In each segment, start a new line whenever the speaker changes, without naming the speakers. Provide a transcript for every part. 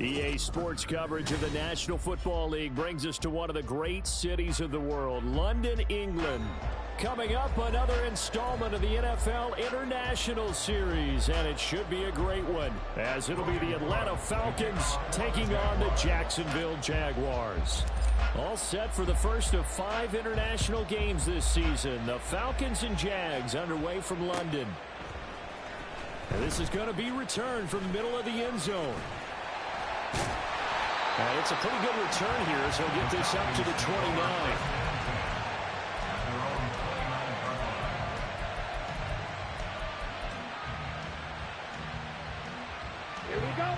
EA Sports coverage of the National Football League brings us to one of the great cities of the world, London, England. Coming up, another installment of the NFL International Series, and it should be a great one, as it'll be the Atlanta Falcons taking on the Jacksonville Jaguars. All set for the first of 5 international games this season. The Falcons and Jags underway from London. And this is going to be returned from the middle of the end zone. And it's a pretty good return here, so he'll get this up to the 29.
Here we go.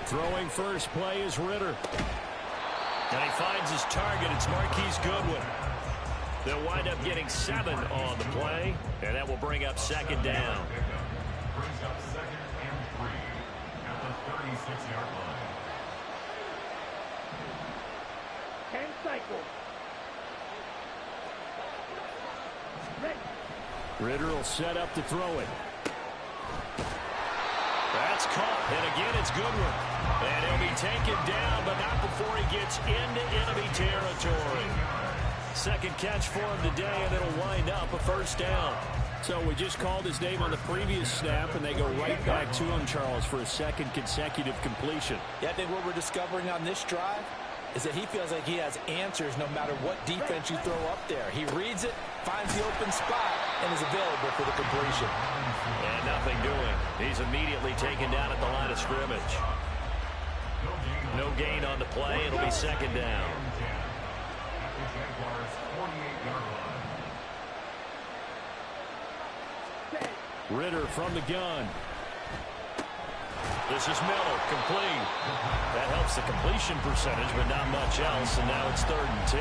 Throwing first play is Ritter. And he finds his target. It's Marquise Goodwin. They'll wind up getting 7 on the play, and that will bring up second down.
Brings up 2nd and 3 at the 36-yard line.
10 cycles.
Ritter will set up to throw it. That's caught, and again it's Goodwin. And he'll be taken down, but not before he gets into enemy territory. Second catch for him today, and it'll wind up a first down. So we just called his name on the previous snap, and they go right back to him, Charles, for a second consecutive completion.
Yeah, I think what we're discovering on this drive is that he feels like he has answers no matter what defense you throw up there. He reads it, finds the open spot, and is available for the completion.
And nothing doing. He's immediately taken down at the line of scrimmage. No gain on the play. It'll be second down. Ritter from the gun. This is Miller, complete. That helps the completion percentage, but not much else, and now it's 3rd and 10.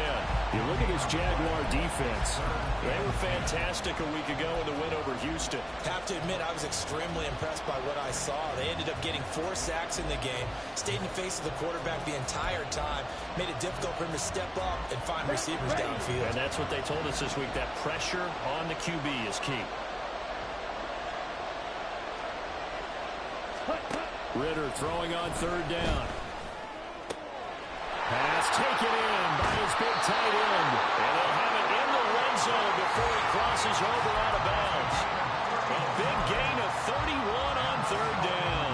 You look at this Jaguar defense. They were fantastic a week ago in the win over Houston.
Have to admit, I was extremely impressed by what I saw. They ended up getting 4 sacks in the game, stayed in the face of the quarterback the entire time, made it difficult for him to step up and find receivers downfield.
And that's what they told us this week, that pressure on the QB is key. Ritter throwing on 3rd down. Pass taken in by his big tight end. And they'll have it in the red zone before he crosses over out of bounds. A big gain of 31 on 3rd down.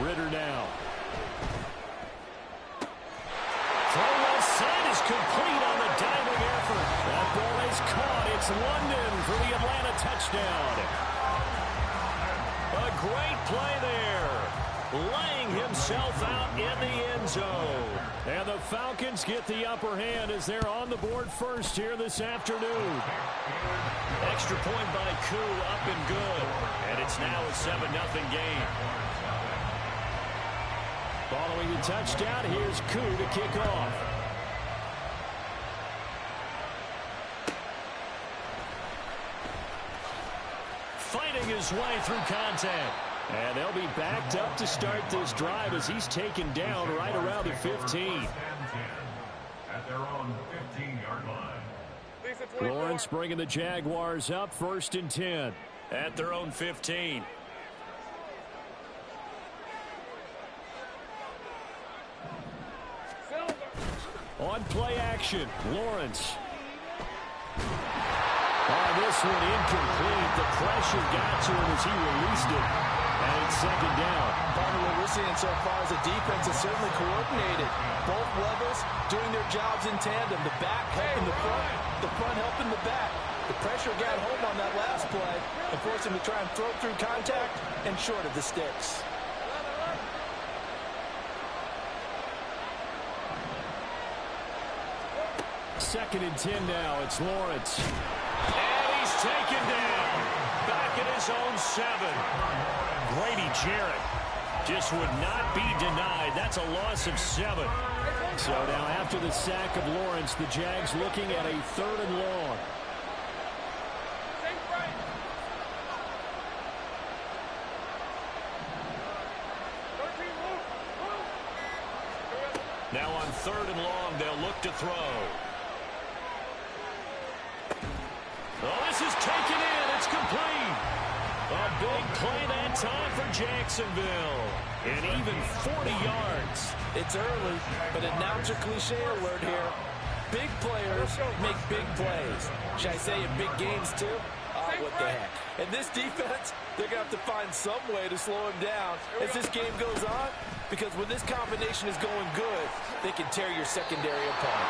Ritter now. Complete on the diving effort. That ball is caught. It's London for the Atlanta touchdown. A great play there. Laying himself out in the end zone. And the Falcons get the upper hand as they're on the board first here this afternoon. Extra point by Koo, up and good. And it's now a 7-0 game. Following the touchdown, here's Koo to kick off. Fighting his way through contact. And they'll be backed up to start this drive as he's taken down right around the 15.
At their own 15-yard line.
Lawrence bringing the Jaguars up 1st and 10 at their own 15. On play action, Lawrence. This one incomplete. The pressure got to him as he released it. And it's second down.
Part of what we're seeing so far is a defense is certainly coordinated. Both levels doing their jobs in tandem. The back helping the front helping the back. The pressure got home on that last play and forced him to try and throw through contact and short of the sticks.
Second and 10 now. It's Lawrence. Taken down, back at his own 7. Grady Jarrett just would not be denied. That's a loss of 7. So now after the sack of Lawrence, the Jags looking at a 3rd and long. Now on 3rd and long, they'll look to throw. Oh, this is taken in. It's complete. A big play that time for Jacksonville. And even 40 yards.
It's early, but announcer cliche alert here. Big players make big plays. Should I say in big games too? Oh, what the heck. And this defense, they're going to have to find some way to slow him down as this game goes on. Because when this combination is going good, they can tear your secondary apart.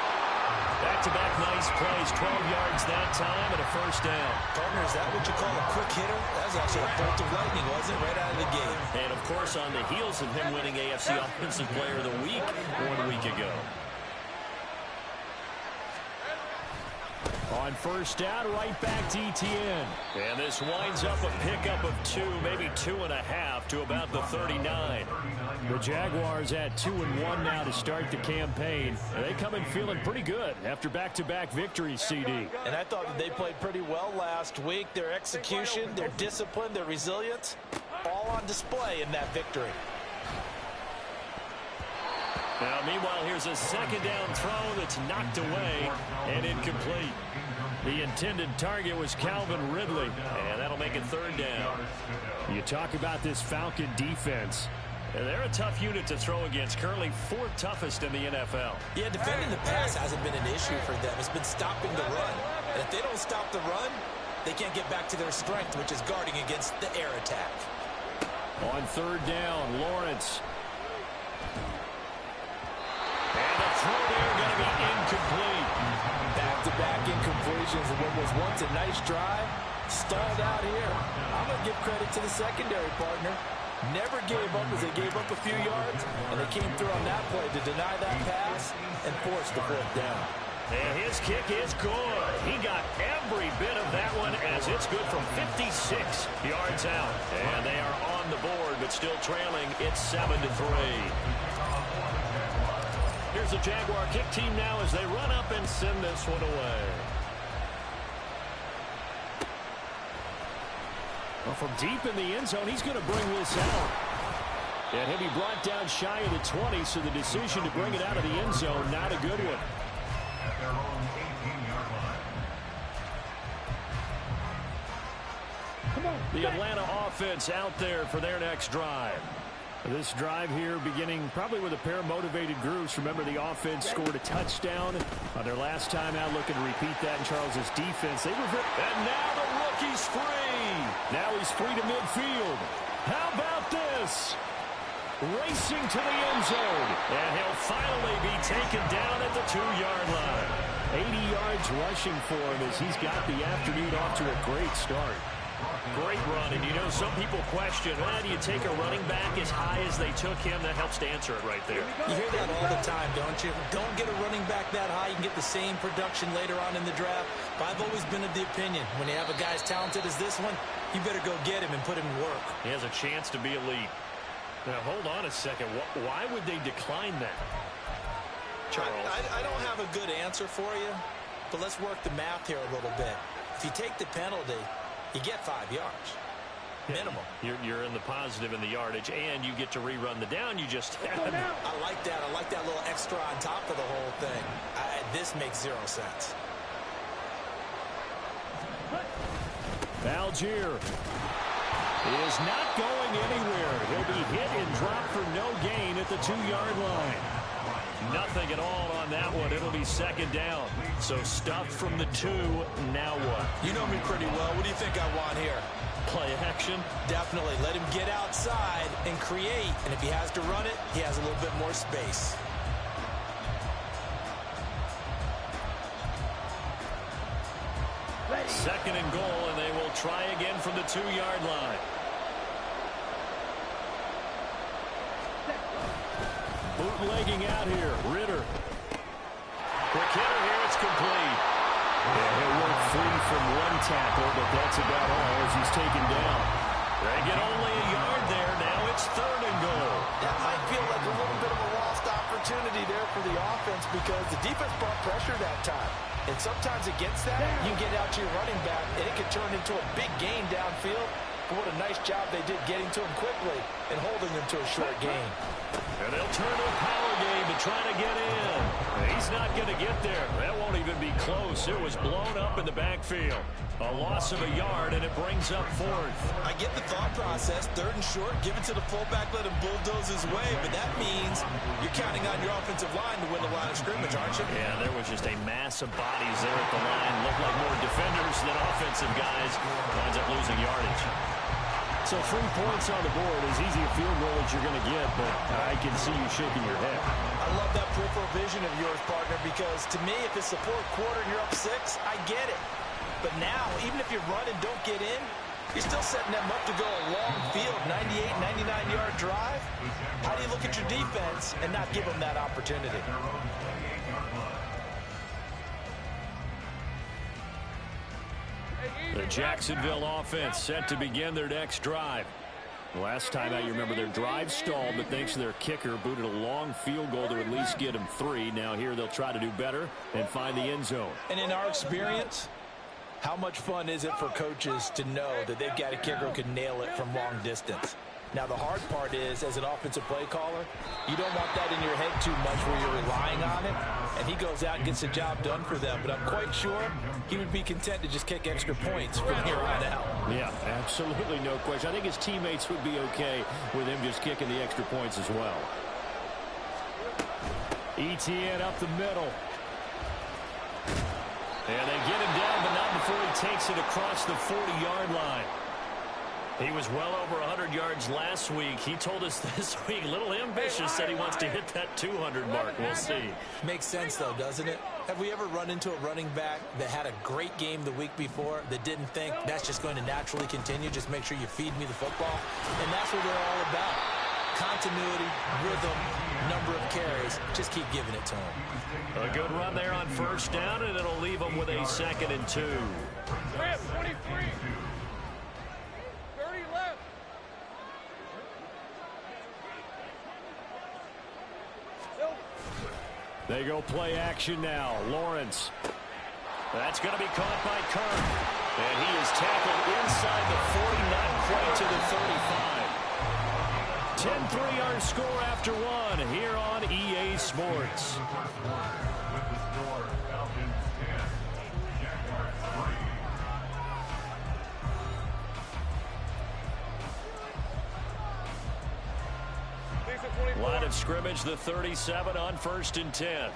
Back-to-back nice plays, 12 yards that time and a first down.
Partner, is that what you call a quick hitter? That was actually a bolt of lightning, wasn't it? Right out of the gate.
And, of course, on the heels of him winning AFC Offensive Player of the Week 1 week ago. On first down, right back to ETN. And this winds up a pickup of 2, maybe 2.5 to about the 39. The Jaguars at 2-1 now to start the campaign. And they come in feeling pretty good after back-to-back victories, CD.
And I thought that they played pretty well last week. Their execution, their discipline, their resilience, all on display in that victory.
Now, meanwhile, here's a second down throw that's knocked away and incomplete. The intended target was Calvin Ridley, and that'll make it 3rd down. You talk about this Falcon defense. They're a tough unit to throw against, currently 4th toughest in the NFL.
Yeah, defending the pass hasn't been an issue for them. It's been stopping the run. And if they don't stop the run, they can't get back to their strength, which is guarding against the air attack.
On 3rd down, Lawrence. And the throw there going to be incomplete.
Back-to-back incompletions of what was once a nice drive. Stalled out here. I'm going to give credit to the secondary partner. Never gave up as they gave up a few yards, and they came through on that play to deny that pass and force the 4th down.
And his kick is good. He got every bit of that one as it's good from 56 yards out. And they are on the board, but still trailing. It's 7-3. Here's the Jaguar kick team now as they run up and send this one away. Well, from deep in the end zone, he's going to bring this out. And he'll be brought down shy of the 20, so the decision to bring it out of the end zone, not a good one.
At their own 18-yard line.
The Atlanta offense out there for their next drive. This drive here beginning probably with a pair of motivated groups. Remember, the offense scored a touchdown on their last time out, looking to repeat that in Charles's defense. And now the rookie's free. Now he's free to midfield. How about this? Racing to the end zone. And he'll finally be taken down at the 2-yard line. 80 yards rushing for him as he's got the afternoon off to a great start. Great run, and you know, some people question, do you take a running back as high as they took him? That helps to answer it right there.
You hear that all the time, don't you? Don't get a running back that high. You can get the same production later on in the draft. But I've always been of the opinion, when you have a guy as talented as this one, you better go get him and put him to work.
He has a chance to be elite. Now, hold on a second. Why would they decline that? Charles.
I don't have a good answer for you, but let's work the math here a little bit. If you take the penalty, you get 5 yards. Minimum.
You're in the positive in the yardage, and you get to rerun the down you just had.
I like that. I like that little extra on top of the whole thing. This makes 0 sense.
Algier is not going anywhere. He'll be hit and dropped for no gain at the 2-yard line. Nothing at all on that one. It'll be 2nd down. So stuffed from the 2. Now what?
You know me pretty well. What do you think I want here?
Play action?
Definitely. Let him get outside and create. And if he has to run it, he has a little bit more space.
Ready.
2nd and goal, and they will try again from the 2-yard line. Bootlegging out here. Ritter. Quick hitter here. It's complete. Yeah, he'll work free from one tackle, but that's about all as he's taken down. They get only a yard there. Now it's 3rd and goal.
That might feel like a little bit of a lost opportunity there for the offense because the defense brought pressure that time. And sometimes against that, you get out to your running back, and it could turn into a big gain downfield. for what a nice job they did getting to him quickly and holding him to a short gain.
And they'll turn to a power game to try to get in. He's not going to get there. That won't even be close. It was blown up in the backfield. A loss of a yard, and it brings up fourth.
I get the thought process. 3rd and short, give it to the fullback, let him bulldoze his way. But that means you're counting on your offensive line to win the line of scrimmage, aren't you?
Yeah, there was just a mass of bodies there at the line. Looked like more defenders than offensive guys. Winds up losing yardage. So 3 points on the board, as easy a field goal as you're going to get, but I can see you shaking your head.
I love that peripheral vision of yours, partner, because to me, if it's the 4th quarter and you're up 6, I get it. But now, even if you run and don't get in, you're still setting them up to go a long field, 98, 99-yard drive. How do you look at your defense and not give them that opportunity?
The Jacksonville offense set to begin their next drive. Last time out, you remember their drive stalled, but thanks to their kicker, booted a long field goal to at least get them 3. Now here they'll try to do better and find the end zone.
And in our experience, how much fun is it for coaches to know that they've got a kicker who can nail it from long distance? Now, the hard part is, as an offensive play caller, you don't want that in your head too much where you're relying on it, and he goes out and gets the job done for them. But I'm quite sure he would be content to just kick extra points from here on out.
Yeah, absolutely no question. I think his teammates would be okay with him just kicking the extra points as well. ETN up the middle. And they get him down, but not before he takes it across the 40-yard line. He was well over 100 yards last week. He told us this week, a little ambitious, said he wants to hit that 200 mark. We'll see.
Makes sense, though, doesn't it? Have we ever run into a running back that had a great game the week before that didn't think that's just going to naturally continue? Just make sure you feed me the football. And that's what they're all about. Continuity, rhythm, number of carries. Just keep giving it to him.
A good run there on 1st down, and it'll leave them with a 2nd and 2.
23. 30 left.
They go play action now. Lawrence. That's going to be caught by Kirk. And he is tackled inside the 40, not quite to the 35. 10-3 our score after 1 here on EA Sports.
With the score, Falcons 10, Jaguars
3.
Line of scrimmage, the 37 on 1st and 10.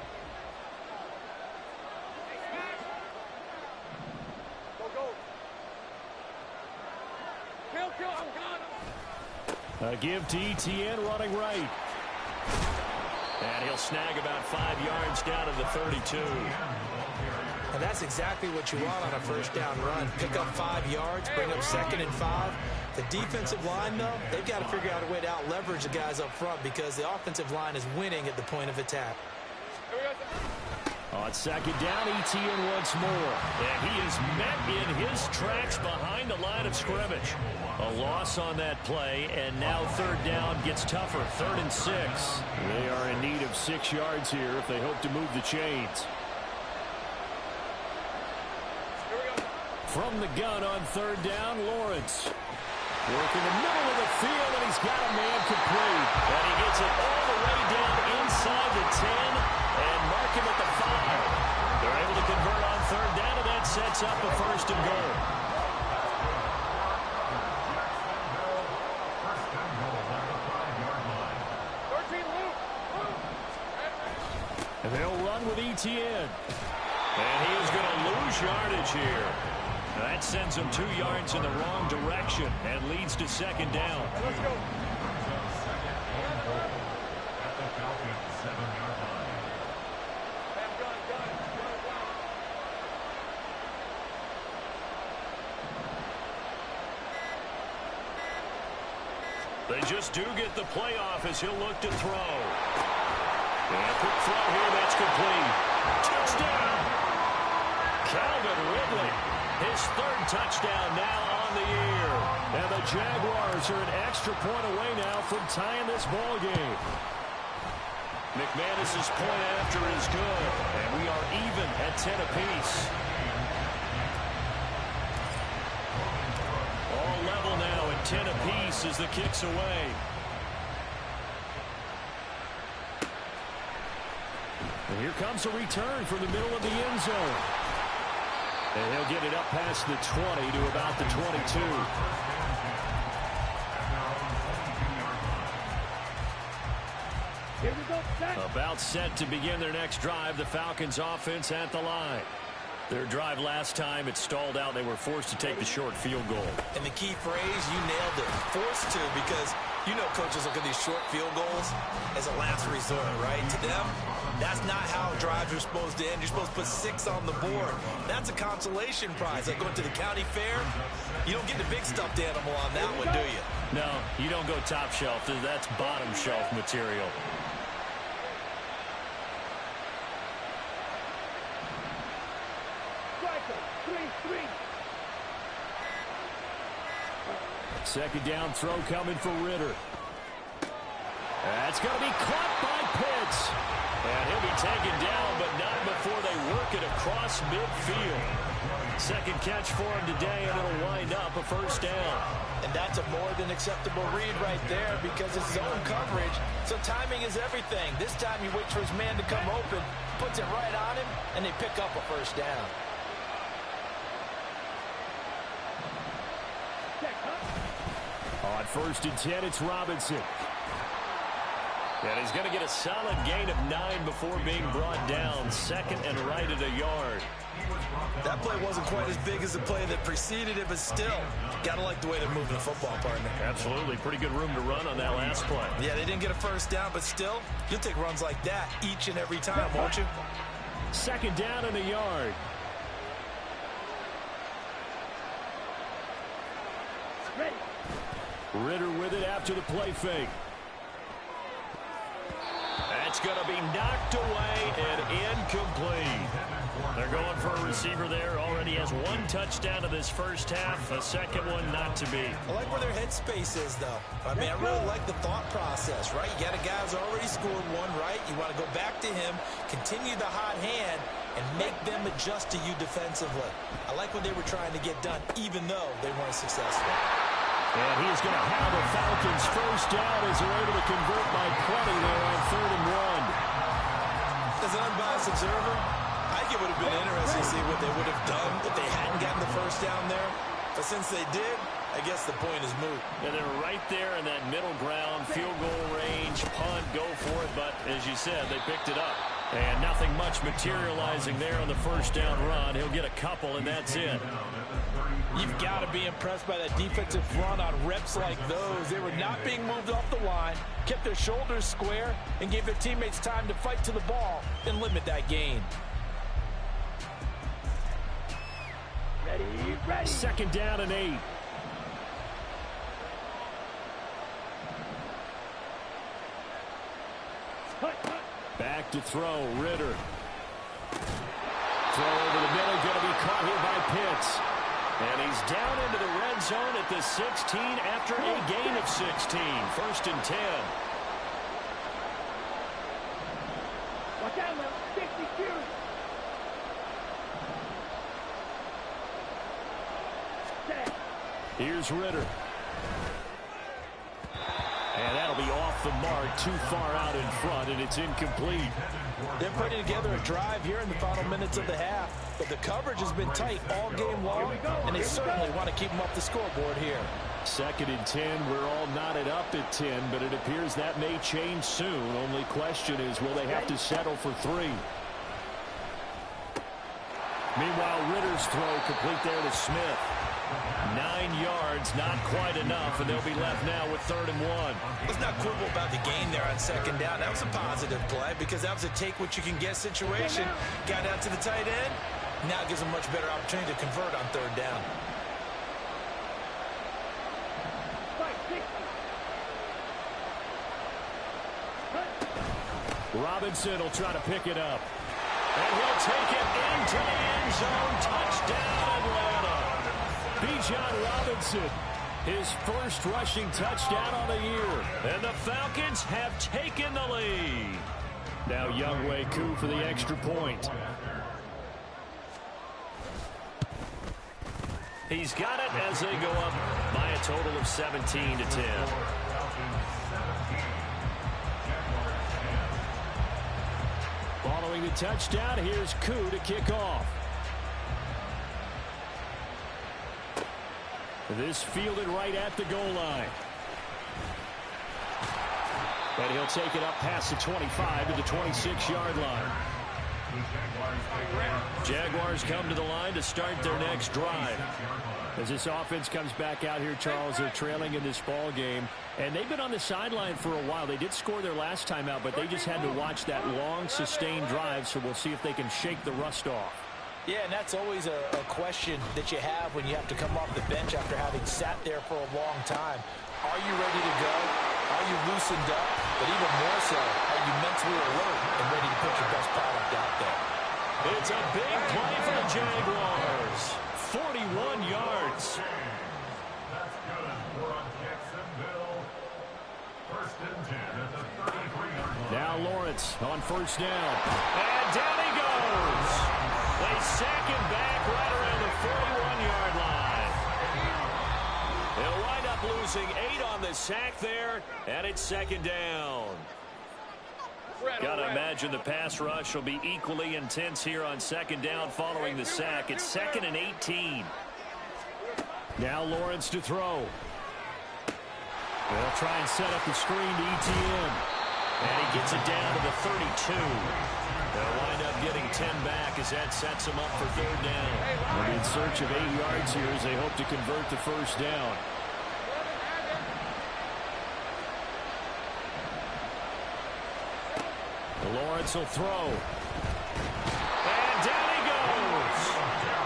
Kill, I'm gone.
A give to ETN running right. And he'll snag about 5 yards down to the 32.
And that's exactly what you want on a 1st down run. Pick up 5 yards, bring up 2nd and 5. The defensive line, though, they've got to figure out a way to out-leverage the guys up front because the offensive line is winning at the point of attack.
On 2nd down, ETN once more. And he is met in his tracks behind the line of scrimmage. A loss on that play, and now 3rd down gets tougher. 3rd and 6. They are in need of 6 yards here if they hope to move the chains. From the gun on 3rd down, Lawrence. Working the middle of the field, and he's got a man complete. And he gets it all the way down inside the 10 and mark him at the 5. They're able to convert on 3rd down, and that sets up a 1st and goal. And they'll run with ETN. And he is going to lose yardage here. That sends him 2 yards in the wrong direction and leads to 2nd down.
Let's go.
At the Falcons 7-yard line.
They just do get the playoff as he'll look to throw. And a quick throw here, that's complete. Touchdown! Calvin Ridley, his 3rd touchdown now on the year. And the Jaguars are an extra point away now from tying this ball game. McManus's point after is good, and we are even at 10 apiece. All level now misses the kicks away. And here comes a return from the middle of the end zone. And he'll get it up past the 20 to about the 22.
Here we go, set.
About set to begin their next drive. The Falcons offense at the line. Their drive last time, it stalled out. They were forced to take the short field goal.
And the key phrase, you nailed it. Forced to, because you know coaches look at these short field goals as a last resort, right? To them, that's not how drives are supposed to end. You're supposed to put 6 on the board. That's a consolation prize. Like going to the county fair, you don't get the big stuffed animal on that one, do you?
No, you don't go top shelf. That's bottom shelf material. Second down throw coming for Ritter. That's going to be caught by Pitts. And he'll be taken down, but not before they work it across midfield. Second catch for him today, and it'll wind up a first down.
And that's a more than acceptable read right there because it's zone coverage, so timing is everything. This time he waits for his man to come open, puts it right on him, and they pick up a first down.
On 1st and 10, it's Robinson. And he's going to get a solid gain of 9 before being brought down. Second and right at a yard.
That play wasn't quite as big as the play that preceded it, but still, got to like the way they're moving the football, partner.
Absolutely. Pretty good room to run on that last play.
Yeah, they didn't get a first down, but still, you'll take runs like that each and every time, won't you?
Second down and a yard. Ritter with it after the play fake. That's going to be knocked away and incomplete. They're going for a receiver there. Already has 1 touchdown in this first half. A second one not to be.
I like where their headspace is, though. I mean, I really like the thought process, right? You got a guy who's already scored 1, right? You want to go back to him, continue the hot hand, and make them adjust to you defensively. I like what they were trying to get done, even though they weren't successful.
And he's going to have the Falcons first down as they're able to convert by plenty there on 3rd and 1.
As an unbiased observer, I think it would have been interesting to see what they would have done if they hadn't gotten the first down there. But since they did, I guess the point is moot.
And they're right there in that middle ground, field goal range, punt, go for it. But as you said, they picked it up. And nothing much materializing there on the first down run. He'll get a couple, and that's it.
You've got to be impressed by that defensive front on reps like those. They were not being moved off the line, kept their shoulders square, and gave their teammates time to fight to the ball and limit that gain.
Ready.
Second down and 8. Back to throw, Ritter. Throw over the middle, going to be caught here by Pitts. And he's down into the red zone at the 16 after a gain of 16. 1st and 10.
Watch out now. 62. Set.
Here's Ritter. And that'll be off the mark, too far out in front, and it's incomplete.
They're putting together a drive here in the final minutes of the half, but the coverage has been tight all game long, and they certainly want to keep them off the scoreboard here.
2nd and 10, we're all knotted up at 10, but it appears that may change soon. Only question is, will they have to settle for 3? Meanwhile, Ritter's throw complete there to Smith. 9 yards, not quite enough, and they'll be left now with 3rd and 1.
Let's not quibble about the gain there on 2nd down. That was a positive play because that was a take-what-you-can-get situation. Got out to the tight end. Now it gives them a much better opportunity to convert on 3rd down.
Robinson will try to pick it up. And he'll take it into the end zone. Touchdown, Atlanta. Bijan Robinson, his first rushing touchdown on the year. And the Falcons have taken the lead. Now Younghoe Koo for the extra point. He's got it as they go up by a total of 17-10. Following the touchdown, here's Koo to kick off. This fielded right at the goal line. And he'll take it up past the 25 to the 26-yard line. Jaguars come to the line to start their next drive. As this offense comes back out here, Charles, they're trailing in this ball game. And they've been on the sideline for a while. They did score their last time out, but they just had to watch that long, sustained drive. So we'll see if they can shake the rust off.
Yeah, and that's always a question that you have when you have to come off the bench after having sat there for a long time. Are you ready to go? Are you loosened up? But even more so, are you mentally alert and ready to put your best product out there?
It's a big play for the Jaguars. 41 yards.
That's good for Jacksonville. First and 10 at the 33-yard line.
Now Lawrence on first down. And down he goes. They sack him back right around the 41-yard line. They'll wind up losing 8 on the sack there, and it's second down. Gotta imagine the pass rush will be equally intense here on second down following the sack. It's 2nd and 18. Now Lawrence to throw. They'll try and set up the screen to ETN. And he gets it down to the 32. They'll wind up getting 10 back as that sets them up for third down. They'll be in search of 8 yards here as they hope to convert the first down. Lawrence will throw. And down he goes.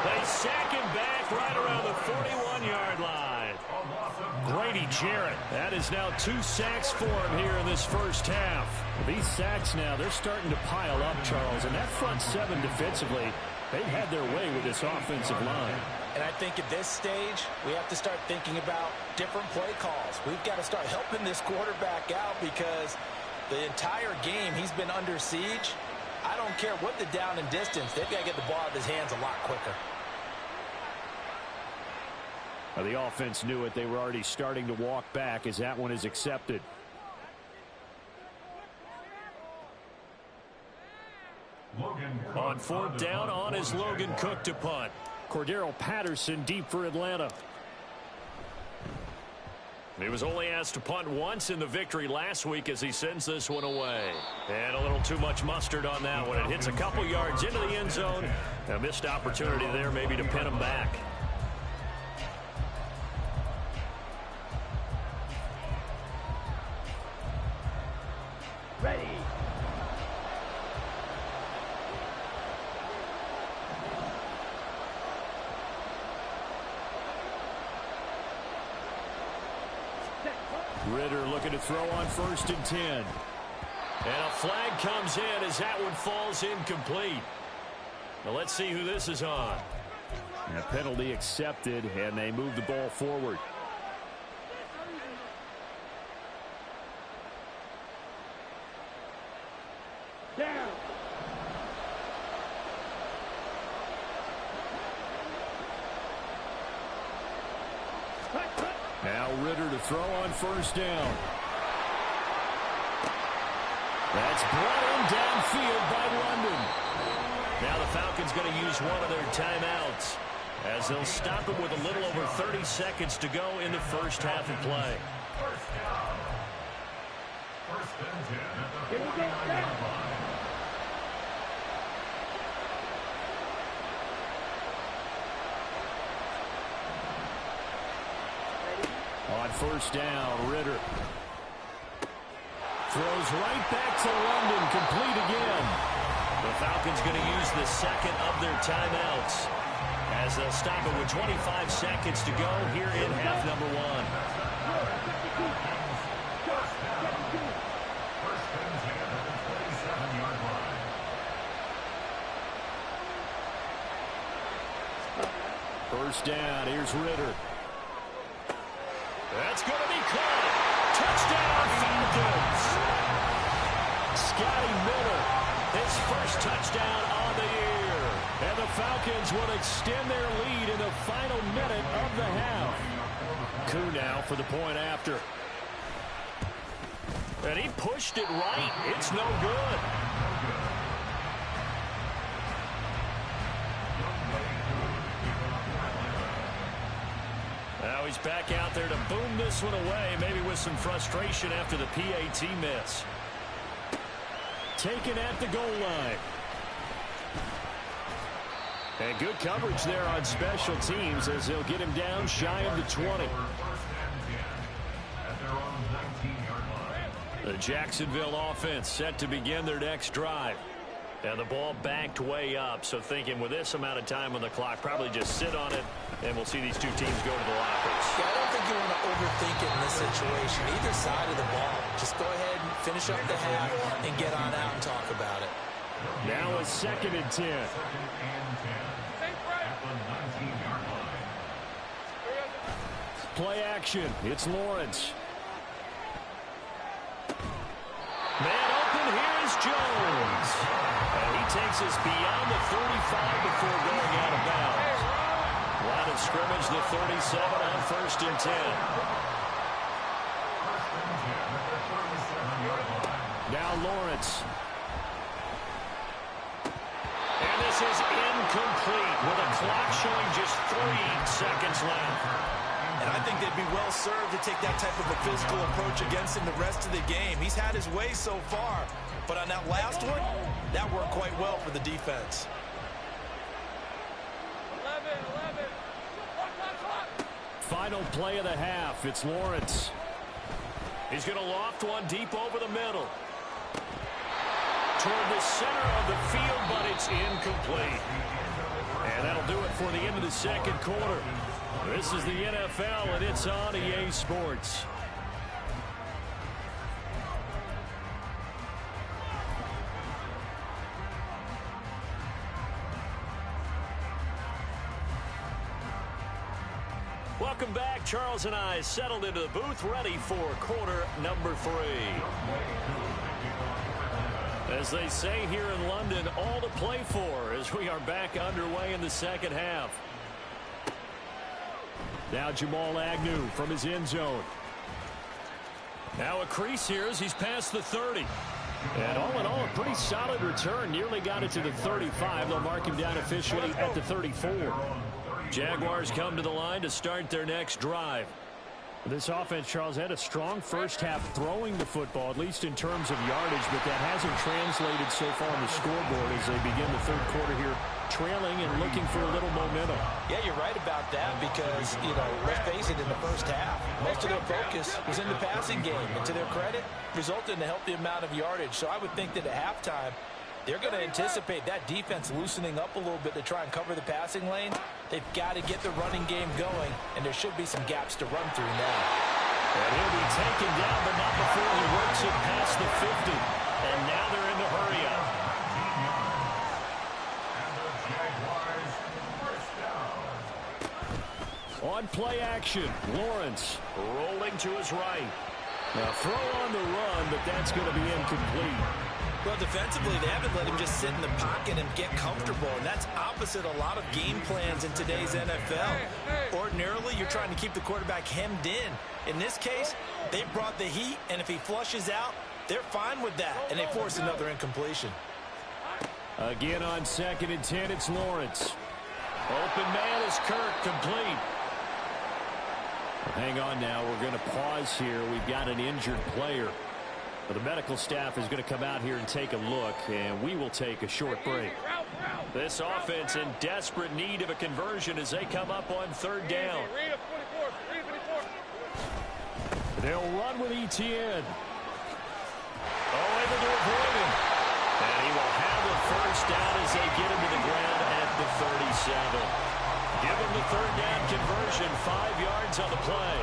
They sack him back right around the 41-yard line. Grady Jarrett. That is now 2 sacks for him here in this first half. These sacks now, they're starting to pile up, Charles. And that front 7 defensively, they've had their way with this offensive line.
And I think at this stage, we have to start thinking about different play calls. We've got to start helping this quarterback out because the entire game he's been under siege. I don't care what the down and distance. They've got to get the ball out of his hands a lot quicker.
Well, the offense knew it. They were already starting to walk back as that one is accepted. On fourth down, on is Logan Cook to punt. Cordero Patterson deep for Atlanta. He was only asked to punt once in the victory last week as he sends this one away. And a little too much mustard on that one. It hits a couple yards into the end zone. A missed opportunity there maybe to pin him back.
Ready.
Ritter looking to throw on 1st and 10. And a flag comes in as that one falls incomplete. Now let's see who this is on. And a penalty accepted, and they move the ball forward.
Down.
Now Ritter to throw on 1st down. That's brought in downfield by London. Now the Falcons going to use one of their timeouts as they'll stop it with a little over 30 seconds to go in the first half of play.
First and 10 at the
Here we go.
49-yard line.
On 1st down, Ritter throws right back to London, complete again. The Falcons going to use the second of their timeouts as they'll stop it with 25 seconds to go here in half number 1.
First and 10 at the 27-yard line.
First down, here's Ritter. That's going to be caught. Touchdown, Falcons. Scotty Miller, his first touchdown on the year. And the Falcons will extend their lead in the final minute of the half. coup now for the point after. And he pushed it right. It's no good. Now he's back out there to boom this one away, maybe with some frustration after the PAT miss. Taken at the goal line. And good coverage there on special teams as they'll get him down shy of the 20. The Jacksonville offense set to begin their next drive. And the ball backed way up, so thinking with this amount of time on the clock, probably just sit on it, and we'll see these two teams go to the lockers.
Yeah, I don't think you want to overthink it in this situation. Either side of the ball. Just go ahead and finish up the half and get on out and talk about it.
Now a 2nd and 10. Play action. It's Lawrence. Man open. Here's Jones. And he takes us beyond the 35 before going out of bounds. Line of scrimmage, the 37 on 1st and 10. Now Lawrence. And this is incomplete with a clock showing just 3 seconds left.
And I think they'd be well served to take that type of a physical approach against him the rest of the game. He's had his way so far, but on that last one, that worked quite well for the defense.
11.
Final play of the half. It's Lawrence. He's going to loft one deep over the middle. Toward the center of the field, but it's incomplete. And that'll do it for the end of the 2nd quarter. This is the NFL, and it's on EA Sports. Welcome back. Charles and I settled into the booth, ready for quarter number 3. As they say here in London, all to play for as we are back underway in the 2nd half. Now Jamal Agnew from his end zone. Now a crease here as he's past the 30. And all in all, a pretty solid return. Nearly got it to the 35. They'll mark him down officially at the 34. Jaguars come to the line to start their next drive. This offense, Charles, had a strong first half throwing the football, at least in terms of yardage, but that hasn't translated so far on the scoreboard as they begin the 3rd quarter here, trailing and looking for a little momentum.
Yeah, you're right about that because, let's face it, in the first half, most of their focus was in the passing game. And to their credit, resulted in a healthy amount of yardage. So I would think that at halftime, they're going to anticipate that defense loosening up a little bit to try and cover the passing lanes. They've got to get the running game going, and there should be some gaps to run through now.
And he'll be taken down, but not before he works it past the 50. And now they're in the hurry up. On play action, Lawrence rolling to his right. Now throw on the run, but that's going to be incomplete.
Well, defensively, they haven't let him just sit in the pocket and get comfortable, and that's opposite a lot of game plans in today's NFL. Ordinarily, you're trying to keep the quarterback hemmed in. In this case, they brought the heat, and if he flushes out, they're fine with that, and they force another incompletion.
Again on 2nd and 10, it's Lawrence. Open man is Kirk, complete. Hang on now, we're going to pause here. We've got an injured player. The medical staff is going to come out here and take a look, and we will take a short break. This offense in desperate need of a conversion as they come up on 3rd down. They'll run with Etienne. Able to avoid him. And he will have the 1st down as they get him to the ground at the 37. Give him the 3rd down conversion, 5 yards on the play.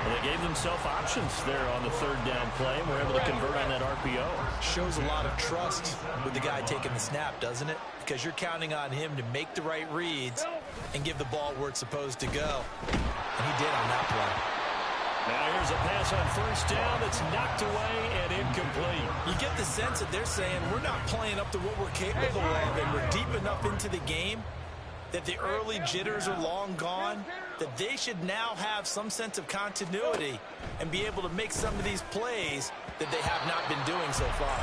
Well, they gave themselves options there on the 3rd down play and were able to convert on that RPO.
Shows a lot of trust with the guy taking the snap, doesn't it? Because you're counting on him to make the right reads and give the ball where it's supposed to go. And he did on that play.
Now here's a pass on 1st down that's knocked away and incomplete.
You get the sense that they're saying we're not playing up to what we're capable of, and we're deep enough into the game
that the early jitters are long gone, that they should now have some sense of continuity and be able to make some of these plays that they have not been doing so far.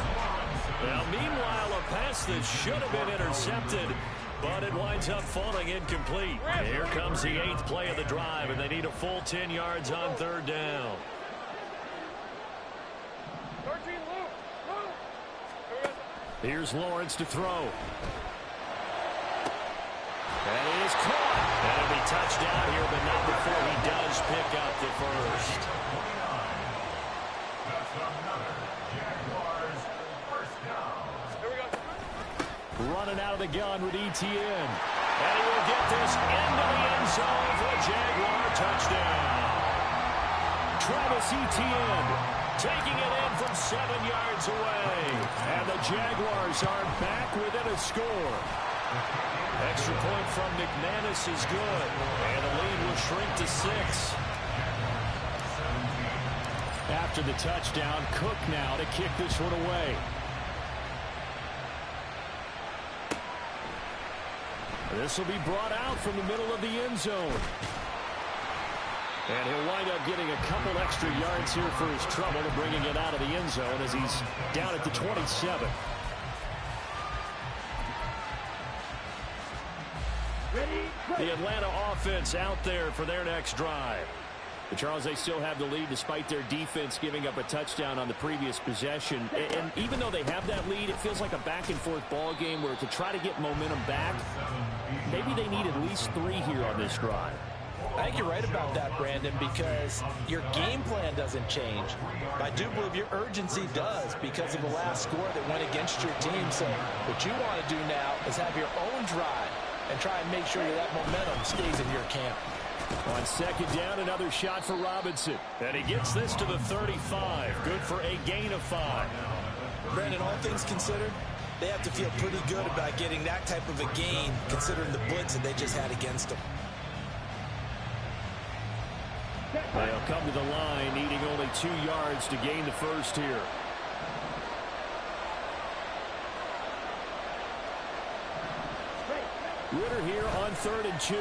Now, meanwhile, a pass that should have been intercepted, but it winds up falling incomplete. Here comes the 8th play of the drive, and they need a full 10 yards on 3rd down. Here's Lawrence to throw. And it is caught. And it'll be touchdown here, but not before he does pick up the first.
That's another Jaguars first down.
Running out of the gun with ETN. And he will get this into the end zone for a Jaguar touchdown. Travis Etienne taking it in from 7 yards away. And the Jaguars are back within a score. Extra point from McManus is good. And the lead will shrink to 6. After the touchdown, Cook now to kick this one away. This will be brought out from the middle of the end zone. And he'll wind up getting a couple extra yards here for his trouble and bringing it out of the end zone as he's down at the 27. The Atlanta offense out there for their next drive. But Charles, they still have the lead despite their defense giving up a touchdown on the previous possession. And even though they have that lead, it feels like a back-and-forth ball game where to try to get momentum back, maybe they need at least 3 here on this drive.
I think you're right about that, Brandon, because your game plan doesn't change. I do believe your urgency does because of the last score that went against your team. So what you want to do now is have your own drive and try and make sure that momentum stays in your camp.
On 2nd down, another shot for Robinson. And he gets this to the 35. Good for a gain of 5.
Brandon, all things considered, they have to feel pretty good about getting that type of a gain considering the blitz that they just had against them.
They'll come to the line, needing only 2 yards to gain the first here. Ritter here on 3rd and 2.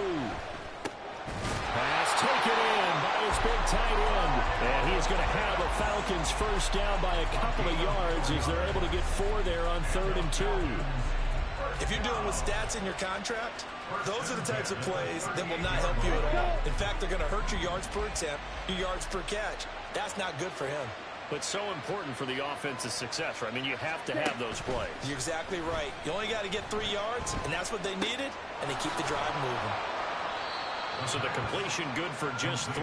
Pass taken in by his big tight end. And he is going to have the Falcons first down by a couple of yards as they're able to get 4 there on 3rd and 2.
If you're dealing with stats in your contract, those are the types of plays that will not help you at all. In fact, they're going to hurt your yards per attempt, your yards per catch. That's not good for him.
But so important for the offense's success, right? I mean, you have to have those plays.
You're exactly right. You only got to get 3 yards, and that's what they needed, and they keep the drive moving.
So the completion good for just 3.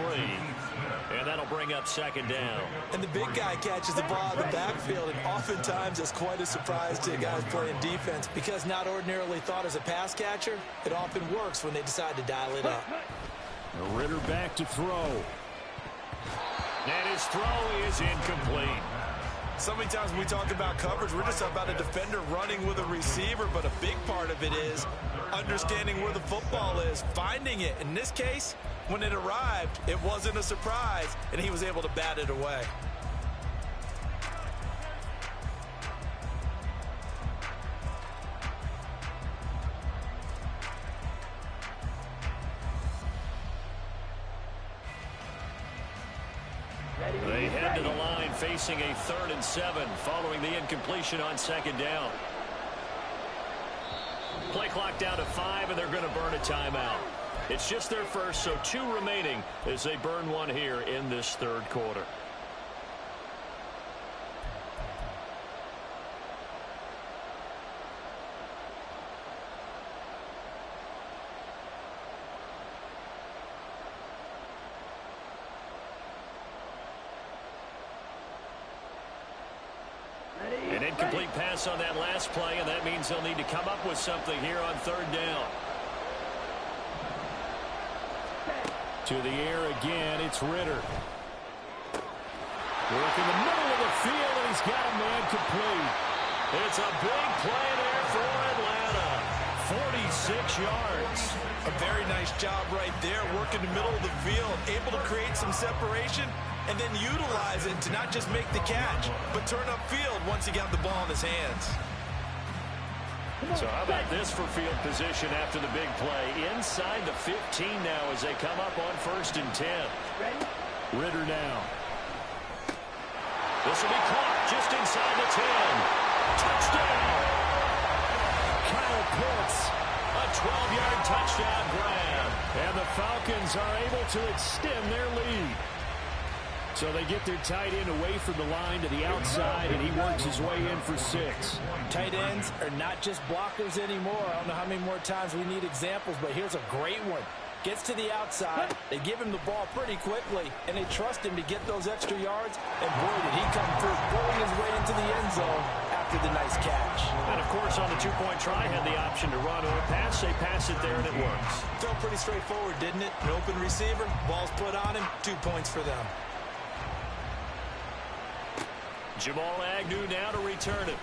And that'll bring up 2nd down.
And the big guy catches the ball in the backfield, and oftentimes it's quite a surprise to guys playing defense because not ordinarily thought as a pass catcher, it often works when they decide to dial it up.
Ritter back to throw. And his throw is incomplete.
So many times when we talk about coverage, we're just about a defender running with a receiver, but a big part of it is understanding where the football is, finding it. In this case, when it arrived, it wasn't a surprise, and he was able to bat it away.
They head to the line facing a 3rd and 7 following the incompletion on 2nd down. Play clock down to 5, and they're going to burn a timeout. It's just their first, so 2 remaining as they burn 1 here in this 3rd quarter. An incomplete pass on that last play, and that means they'll need to come up with something here on 3rd down. To the air again, it's Ritter. Work in the middle of the field, and he's got a man complete. It's a big play there for Atlanta. 46 yards.
A very nice job right there, working the middle of the field, able to create some separation, and then utilize it to not just make the catch, but turn upfield once he got the ball in his hands.
So how about this for field position after the big play? Inside the 15 now as they come up on 1st and 10. Ritter now. This will be caught just inside the 10. Touchdown! Kyle Pitts, a 12-yard touchdown grab. And the Falcons are able to extend their lead. So they get their tight end away from the line to the outside, and he works his way in for 6.
Tight ends are not just blockers anymore. I don't know how many more times we need examples, but here's a great one. Gets to the outside, they give him the ball pretty quickly, and they trust him to get those extra yards, and boy, did he come through, pulling his way into the end zone after the nice catch.
And, of course, on the two-point try, had the option to run or pass. They pass it there, and it works.
Felt pretty straightforward, didn't it? An open receiver, ball's put on him, 2 points for them.
Jamal Agnew now to return it.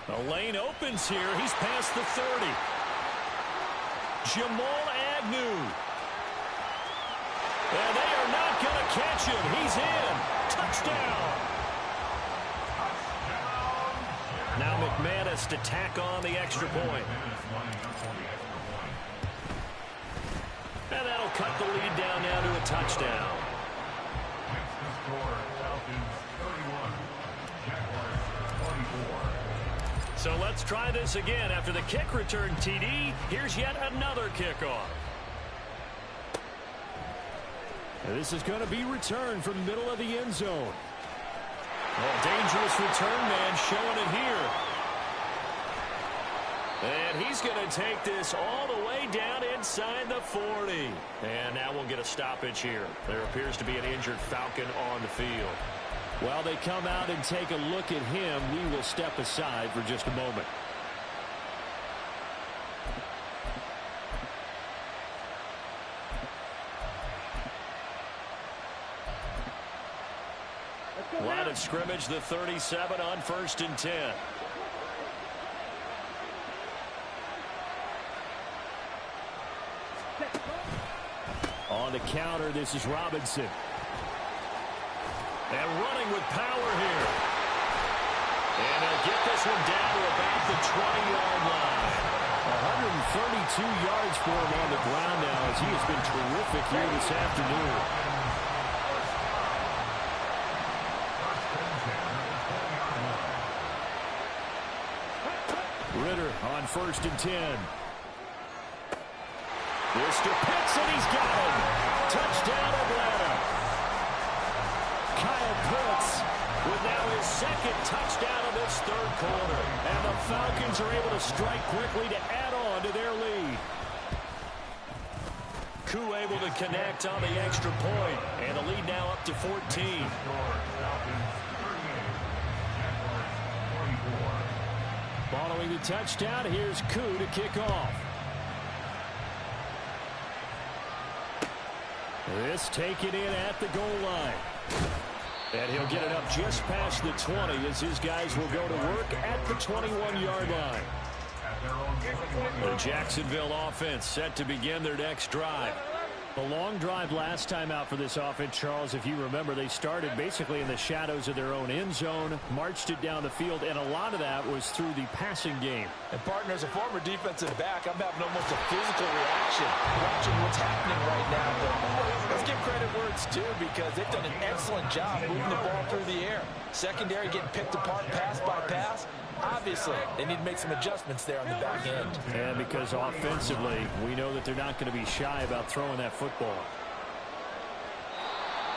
The lane opens here. He's past the 30. Jamal Agnew. And they are not going to catch him. He's in. Touchdown. Now McManus to tack on the extra point. And that'll cut the lead down now to a touchdown.
Falcons 31, Jaguars 24.
So let's try this again. After the kick return TD, here's yet another kickoff. And this is going to be returned from the middle of the end zone. Well, dangerous return man showing it here. And he's going to take this all the way down inside the 40. And now we'll get a stoppage here. There appears to be an injured Falcon on the field. While they come out and take a look at him, we will step aside for just a moment. Line of scrimmage, the 37 on 1st and 10. On the counter, this is Robinson. And running with power here. And they'll get this one down to about the 20-yard line. 132 yards for him on the ground now as he has been terrific here this afternoon. Ritter on 1st and 10. This to Pitts, and he's got him. Touchdown, Atlanta. Kyle Pitts with now his 2nd touchdown of this 3rd quarter. And the Falcons are able to strike quickly to add on to their lead. Koo able to connect on the extra point. And the lead now up to 14. Following the touchdown, here's Koo to kick off. This taken in at the goal line. And he'll get it up just past the 20 as his guys will go to work at the 21-yard line. The Jacksonville offense set to begin their next drive. The long drive last time out for this offense, Charles, if you remember, they started basically in the shadows of their own end zone, marched it down the field, and a lot of that was through the passing game.
And, partner, as a former defensive back, I'm having almost a physical reaction watching what's happening right now. But let's give credit where it's due because they've done an excellent job moving the ball through the air. Secondary getting picked apart pass by pass. Obviously, they need to make some adjustments there on the back end.
And because offensively, we know that they're not going to be shy about throwing that football.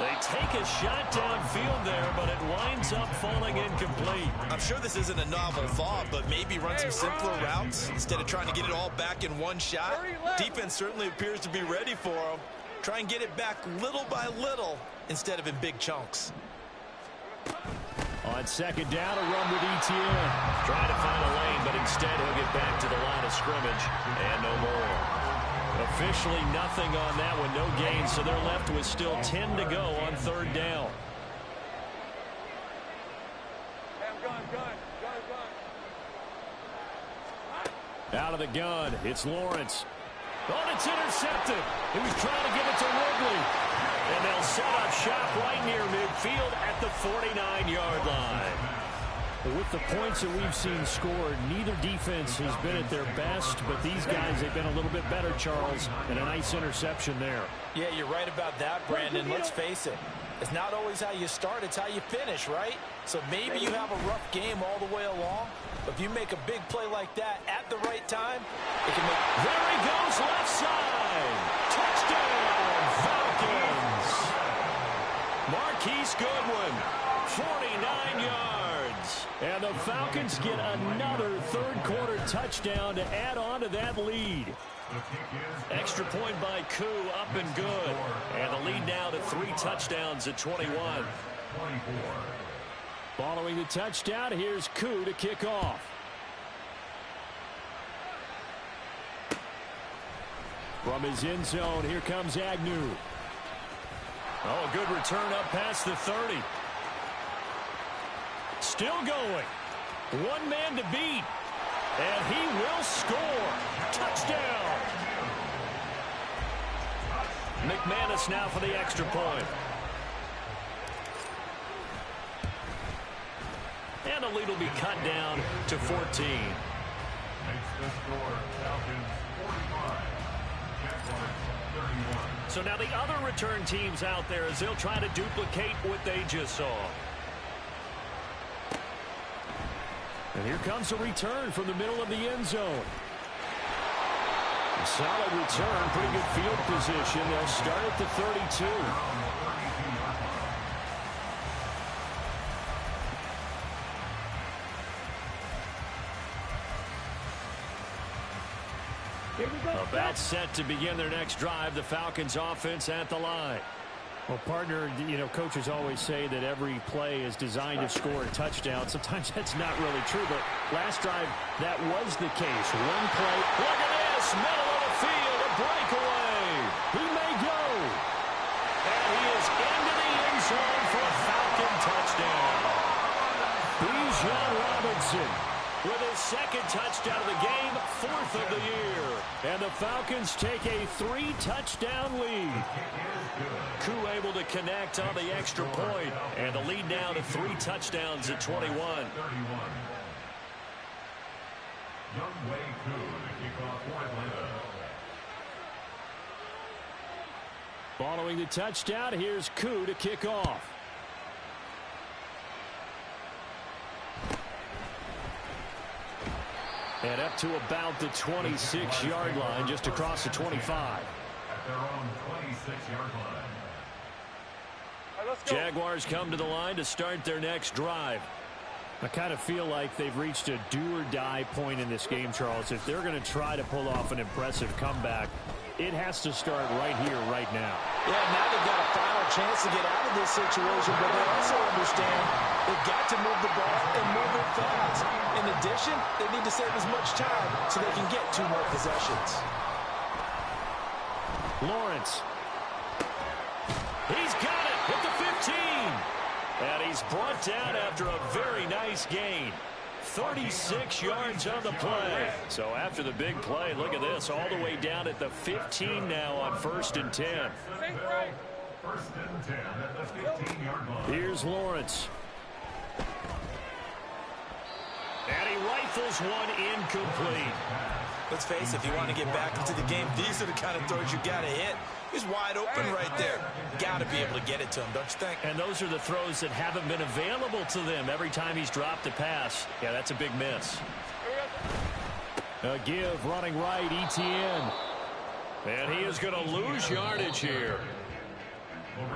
They take a shot downfield there, but it winds up falling incomplete.
I'm sure this isn't a novel thought, but maybe run some simpler routes instead of trying to get it all back in one shot. Defense certainly appears to be ready for them. Try and get it back little by little instead of in big chunks.
On 2nd down, a run with Etienne. Trying to find a lane, but instead he'll get back to the line of scrimmage. And no more. Officially nothing on that one, no gain, so they're left with still 10 to go on 3rd down. Out of the gun, it's Lawrence. Oh, it's intercepted. He was trying to give it to Ridley. And they'll set up shop right near midfield at the 49-yard line. With the points that we've seen scored, neither defense has been at their best, but these guys have been a little bit better, Charles, and a nice interception there.
Yeah, you're right about that, Brandon. Let's face it. It's not always how you start, it's how you finish, right? So maybe you have a rough game all the way along, but if you make a big play like that at the right time, it can make...
There he goes, left side. Touchdown, Falcons. Marquise Goodwin, 49 yards. And the Falcons get another third-quarter touchdown to add on to that lead. Extra point by Koo, up and good. And the lead now to 3 touchdowns at 21. Following the touchdown, here's Koo to kick off. From his end zone, here comes Agnew. Oh, good return up past the 30. Still going. One man to beat. And he will score. Touchdown. McManus now for the extra point. And the lead will be cut down to 14.
Makes the score Falcons 45, Jaguars 31.
So now the other return teams out there as they'll try to duplicate what they just saw. And here comes a return from the middle of the end zone. A solid return, pretty good field position. They'll start at the 32. About set to begin their next drive. The Falcons offense at the line. Well, partner, you know, coaches always say that every play is designed to score a touchdown. Sometimes that's not really true, but last drive, that was the case. One play. Look at this. Middle of the field. A breakaway. He may go. And he is into the end zone for a Falcon touchdown. Bijan Robinson with his second touchdown of the game, 4th of the year. And the Falcons take a 3-touchdown lead. Koo able to connect on the extra point. And the lead now to 3 touchdowns at 21.
Young Wei Koo to kick off for Atlanta.
Following the touchdown, here's Koo to kick off. And up to about the 26-yard line, just across the 25.
At their own 26-yard line.
Jaguars come to the line to start their next drive. I kind of feel like they've reached a do-or-die point in this game, Charles. If they're going to try to pull off an impressive comeback, it has to start right here, right now.
Yeah, now they've got a final chance to get out of this situation, but they also understand they've got to move the ball and move it fast. In addition, they need to save as much time so they can get 2 more possessions.
Lawrence. He's got it at the 15. And he's brought down after a very nice gain. 36 yards on the play. So after the big play, look at this, all the way down at the 15 now on 1st and 10.
1st and 10 at the 15-yard line.
Here's Lawrence. And he rifles one incomplete.
Let's face it, if you want to get back into the game, these are the kind of throws you got to hit. He's wide open right there. Got to be able to get it to him, don't you think?
And those are the throws that haven't been available to them every time he's dropped a pass. Yeah, that's a big miss. A give running right, Etienne. And he is going to lose yardage here.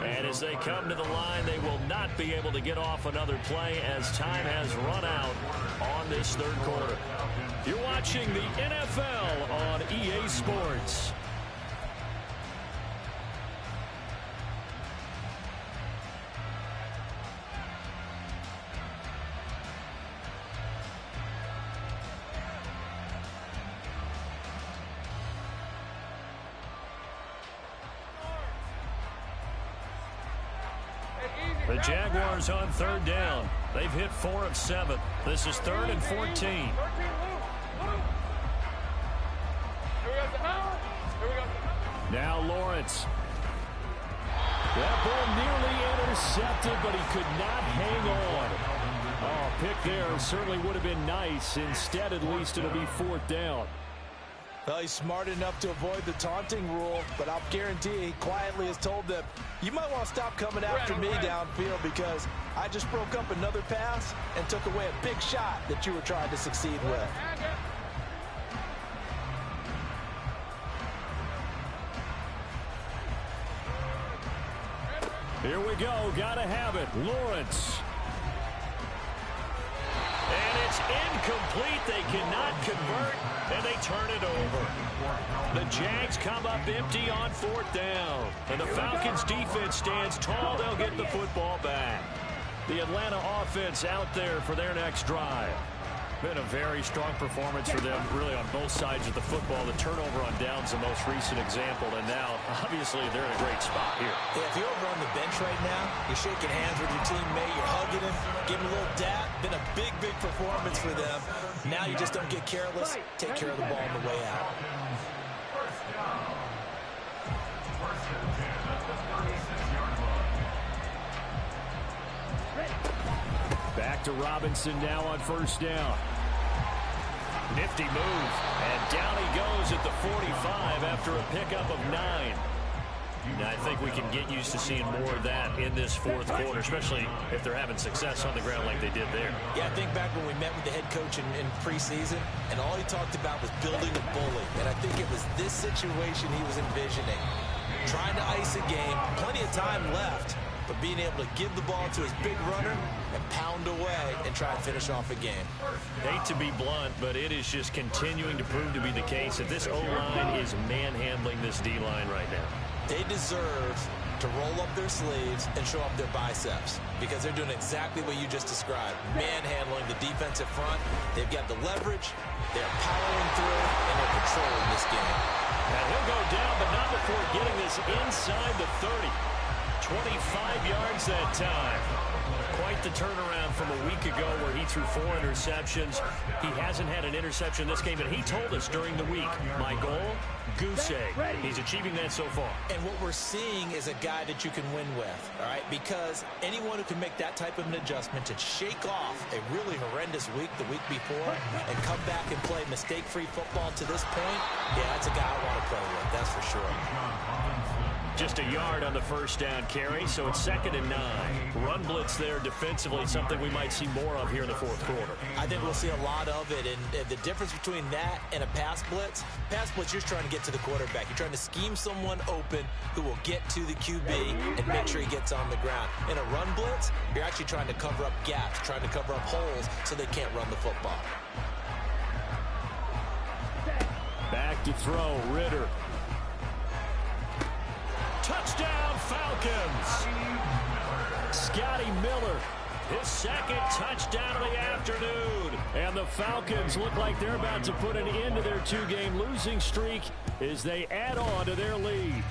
And as they come to the line, they will not be able to get off another play as time has run out on this 3rd quarter. You're watching the NFL on EA Sports. The Jaguars on 3rd down. They've hit 4 of 7. This is 3rd and 14. Now Lawrence. That ball nearly intercepted, but he could not hang on. Oh, pick there certainly would have been nice. Instead, at least it'll be 4th down.
Well, he's smart enough to avoid the taunting rule, but I'll guarantee he quietly has told them, you might want to stop coming after me downfield because I just broke up another pass and took away a big shot that you were trying to succeed with.
Here we go. Gotta have it. Lawrence. And it's incomplete. They cannot convert, and they turn it over. The Jags come up empty on 4th down. And the Falcons defense stands tall. They'll get the football back. The Atlanta offense out there for their next drive. Been a very strong performance for them, really, on both sides of the football. The turnover on downs, the most recent example, and now, obviously, they're in a great spot here.
Yeah, if you're over on the bench right now, you're shaking hands with your teammate, you're hugging him, giving him a little dap. Been a big, big performance for them. Now you just don't get careless. Take care of the ball on the way out.
First down. First and 10 at the 36-yard line.
Back to Robinson now on 1st down. Nifty move, and down he goes at the 45 after a pickup of 9. Now, I think we can get used to seeing more of that in this 4th quarter, especially if they're having success on the ground like they did there.
Yeah, I think back when we met with the head coach in preseason, and all he talked about was building a bully. And I think it was this situation he was envisioning. Trying to ice a game, plenty of time left, but being able to give the ball to his big runner and pound away and try and finish off a game.
Hate to be blunt, but it is just continuing to prove to be the case that this O-line is manhandling this D-line right now.
They deserve to roll up their sleeves and show up their biceps because they're doing exactly what you just described, manhandling the defensive front. They've got the leverage, they're powering through, and they're controlling this game.
And he'll go down, but not before getting this inside the 30. 25 yards that time. Quite the turnaround from a week ago where he threw 4 interceptions. He hasn't had an interception this game, and he told us during the week, my goal, goose egg. He's achieving that so far.
And what we're seeing is a guy that you can win with, all right? Because anyone who can make that type of an adjustment to shake off a really horrendous week the week before and come back and play mistake-free football to this point, yeah, that's a guy I want to play with, that's for sure.
Just a yard on the 1st down carry, so it's 2nd and 9. Run blitz there defensively, something we might see more of here in the 4th quarter.
I think we'll see a lot of it, and the difference between that and a pass blitz, you're trying to get to the quarterback. You're trying to scheme someone open who will get to the QB and make sure he gets on the ground. In a run blitz, you're actually trying to cover up gaps, trying to cover up holes so they can't run the football.
Back to throw, Ritter. Touchdown, Falcons! Scotty Miller, his 2nd touchdown of the afternoon. And the Falcons look like they're about to put an end to their 2-game losing streak as they add on to their lead.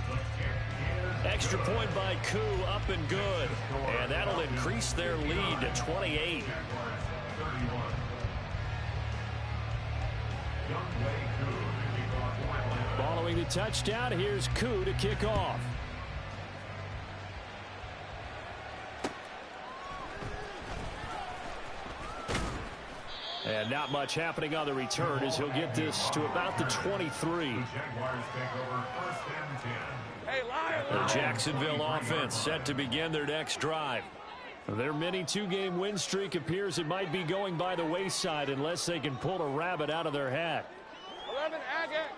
Extra point by Koo, up and good. And that'll increase their lead to 28. Following the touchdown, here's Koo to kick off. And not much happening on the return as he'll get this to about the 23.
Jaguars take over 1st and 10.
Hey, liar,
The Jacksonville offense set to begin their next drive. Their mini 2-game win streak appears it might be going by the wayside unless they can pull a rabbit out of their hat.
11 Agate.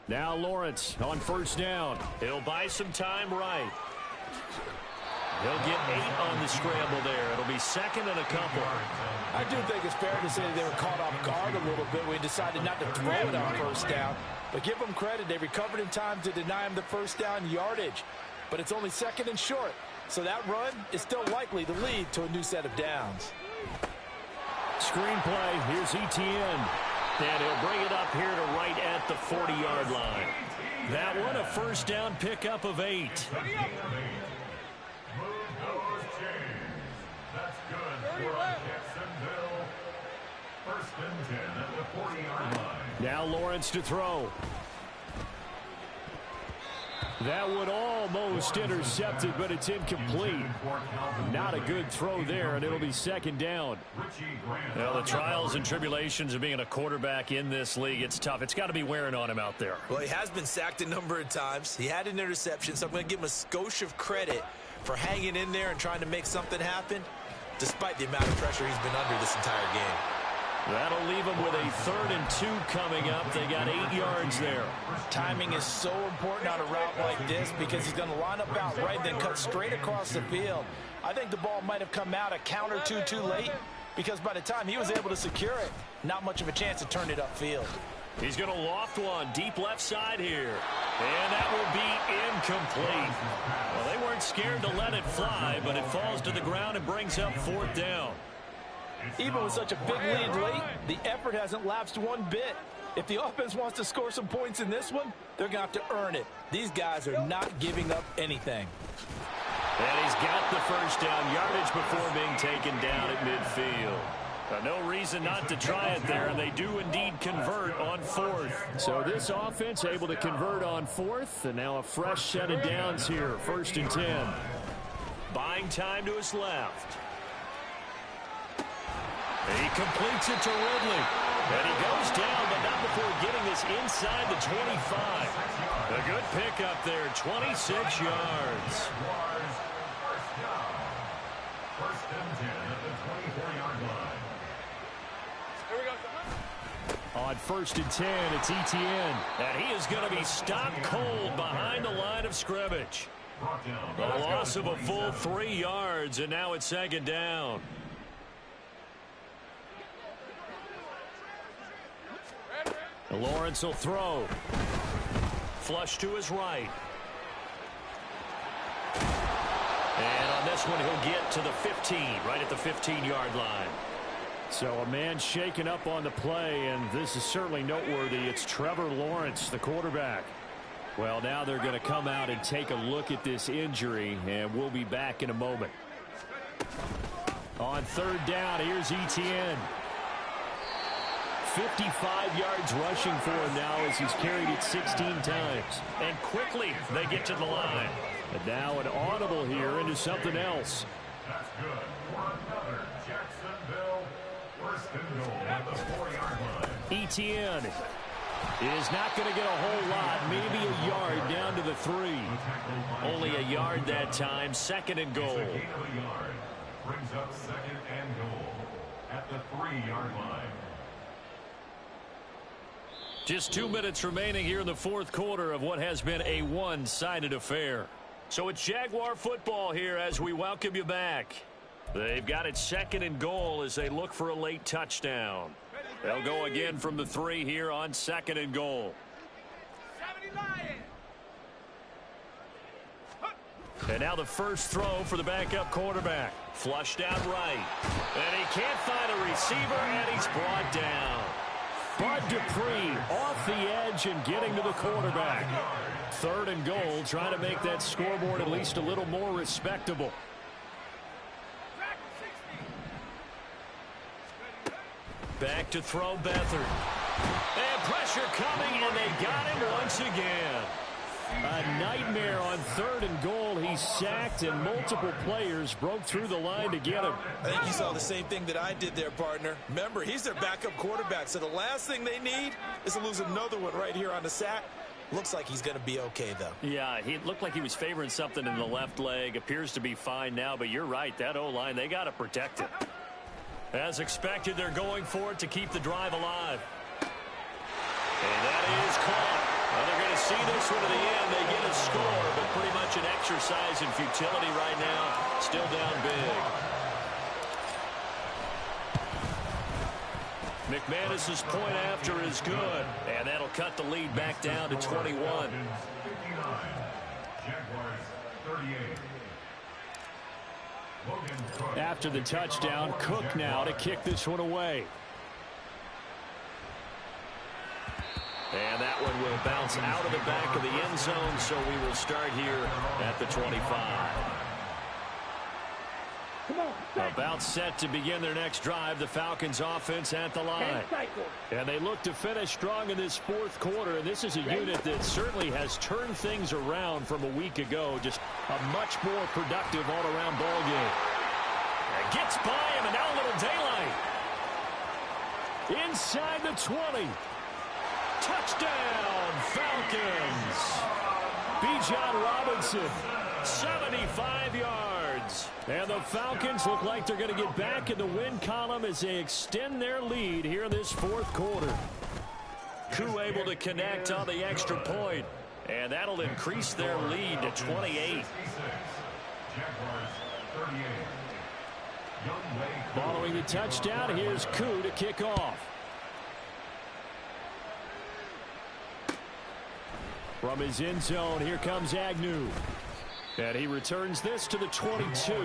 Now Lawrence on 1st down. He'll buy some time right. He'll get 8 on the scramble there. It'll be 2nd and a couple.
I do think it's fair to say they were caught off guard a little bit when he decided not to throw it on 1st down. But give them credit. They recovered in time to deny him the 1st down yardage. But it's only 2nd and short. So that run is still likely to lead to a new set of downs.
Screenplay. Here's Etienne. And he'll bring it up here to right at the 40-yard line. That one a 1st down pickup of 8.
goes James. That's good for Jacksonville. First and 10 at the 40-yard line.
Now Lawrence to throw. That would almost intercepted, but it's incomplete. Not a good throw there, and it'll be second down. Well, the trials and tribulations of being a quarterback in this league, it's tough. It's got to be wearing on him out there.
Well, he has been sacked a number of times. He had an interception, so I'm going to give him a skosh of credit for hanging in there and trying to make something happen, despite the amount of pressure he's been under this entire game.
That'll leave him with a 3rd and 2 coming up. They got 8 yards there.
Timing is so important on a route like this because he's going to line up out right, then cut straight across the field. I think the ball might have come out a count or two too late because by the time he was able to secure it, not much of a chance to turn it upfield.
He's going to loft one deep left side here. And that will be incomplete. Well, they weren't scared to let it fly, but it falls to the ground and brings up 4th down.
Even with such a big lead late, the effort hasn't lapsed one bit. If the offense wants to score some points in this one, they're going to have to earn it. These guys are not giving up anything.
And he's got the first down yardage before being taken down at midfield. No reason not to try it there, and they do indeed convert on 4th. So this offense able to convert on 4th, and now a fresh set of downs here, 1st and 10. Buying time to his left. He completes it to Ridley. And he goes down, but not before getting this inside the 25. A good pickup there, 26 yards.
First and 10 at the 24-yard line.
Here we go.
On 1st and 10, it's Etienne. And he is going to be stopped cold behind the line of scrimmage. A loss of a full 3 yards, and now it's 2nd down. Lawrence will throw. Flush to his right. And on this one, he'll get to the 15, right at the 15-yard line. So a man shaken up on the play, and this is certainly noteworthy. It's Trevor Lawrence, the quarterback. Well, now they're going to come out and take a look at this injury, and we'll be back in a moment. On 3rd down, here's Etienne. 55 yards rushing for him now as he's carried it 16 times. And quickly they get to the line. And now an audible here into something else.
That's good for another Jacksonville. First and goal at the 4-yard line.
Etienne is not going to get a whole lot. Maybe a yard down to the 3. Only a yard that time. 2nd and goal.
It's a gain of a yard. Brings up 2nd and goal at the 3-yard line.
Just 2 minutes remaining here in the 4th quarter of what has been a one-sided affair. So it's Jaguar football here as we welcome you back. They've got it 2nd and goal as they look for a late touchdown. They'll go again from the 3 here on 2nd and goal. And now the first throw for the backup quarterback. Flushed out right. And he can't find a receiver, and he's brought down. Bud Dupree off the edge and getting to the quarterback. 3rd and goal, trying to make that scoreboard at least a little more respectable. Back to throw Beathard. And pressure coming, and they got him once again. A nightmare on 3rd and goal. He's sacked, and multiple players broke through the line to get him.
I think you saw the same thing that I did there, partner. Remember, he's their backup quarterback, so the last thing they need is to lose another one right here on the sack. Looks like he's going to be okay, though.
Yeah, he looked like he was favoring something in the left leg. Appears to be fine now, but you're right. That O-line, they got to protect it. As expected, they're going for it to keep the drive alive. And that is caught. Well, they're going to see this one to the end. They get a score, but pretty much an exercise in futility right now. Still down big. McManus's point after is good, and that'll cut the lead back down to 21.
59. Jaguars 38.
After the touchdown, Cook now to kick this one away. And that one will bounce out of the back of the end zone, so we will start here at the 25. About set to begin their next drive, the Falcons offense at the line. And they look to finish strong in this fourth quarter, and this is a unit that certainly has turned things around from a week ago. Just a much more productive all-around ball game. And gets by him, and now a little daylight. Inside the 20. Touchdown, Falcons. Bijan Robinson, 75 yards. And the Falcons look like they're going to get back in the win column as they extend their lead here in this fourth quarter. Koo able to connect on the extra point, and that'll increase their lead to 28. Following the touchdown, here's Koo to kick off. From his end zone, here comes Agnew. And he returns this to the 22.
The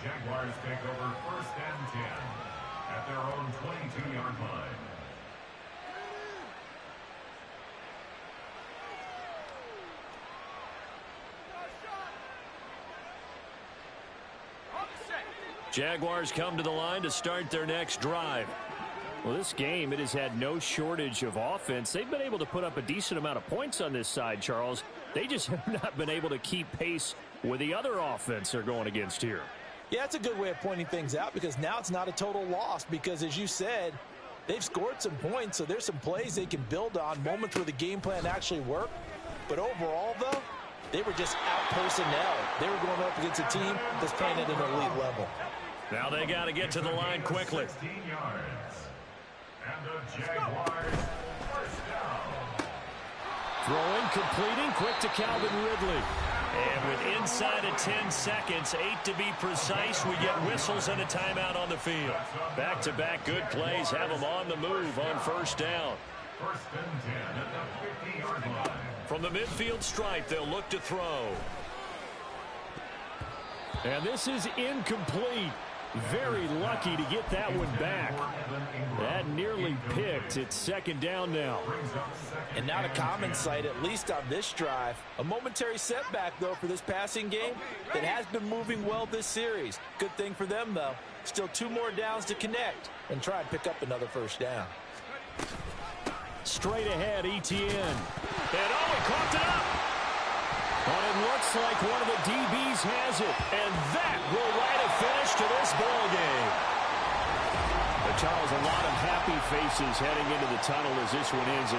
Jaguars take over 1st and 10 at their own 22-yard line.
Jaguars come to the line to start their next drive. Well, this game, it has had no shortage of offense. They've been able to put up a decent amount of points on this side, Charles. They just have not been able to keep pace with the other offense they're going against here.
Yeah, it's a good way of pointing things out because now it's not a total loss because, as you said, they've scored some points, so there's some plays they can build on, moments where the game plan actually worked. But overall, though, they were just out-personnel. They were going up against a team that's playing at an elite level.
Now they got to get to the line quickly.
16 yards. And the Jaguars first down.
Throwing, completing, quick to Calvin Ridley. And with inside of 10 seconds, 8 to be precise, we get whistles and a timeout on the field. Back-to-back good plays have them on the move on first down.
1st and 10 at the 50-yard line.
From the midfield stripe, they'll look to throw. And this is incomplete. Very lucky to get that one back. That nearly picked. It's 2nd down now.
And not a common sight, at least on this drive. A momentary setback, though, for this passing game that has been moving well this series. Good thing for them, though. Still 2 more downs to connect and try and pick up another first down.
Straight ahead, Etienne. And oh, he coughed it up. But it looks like one of the DBs has it. And that will write a finish to this ball game. But Charles, a lot of happy faces heading into the tunnel as this one ends.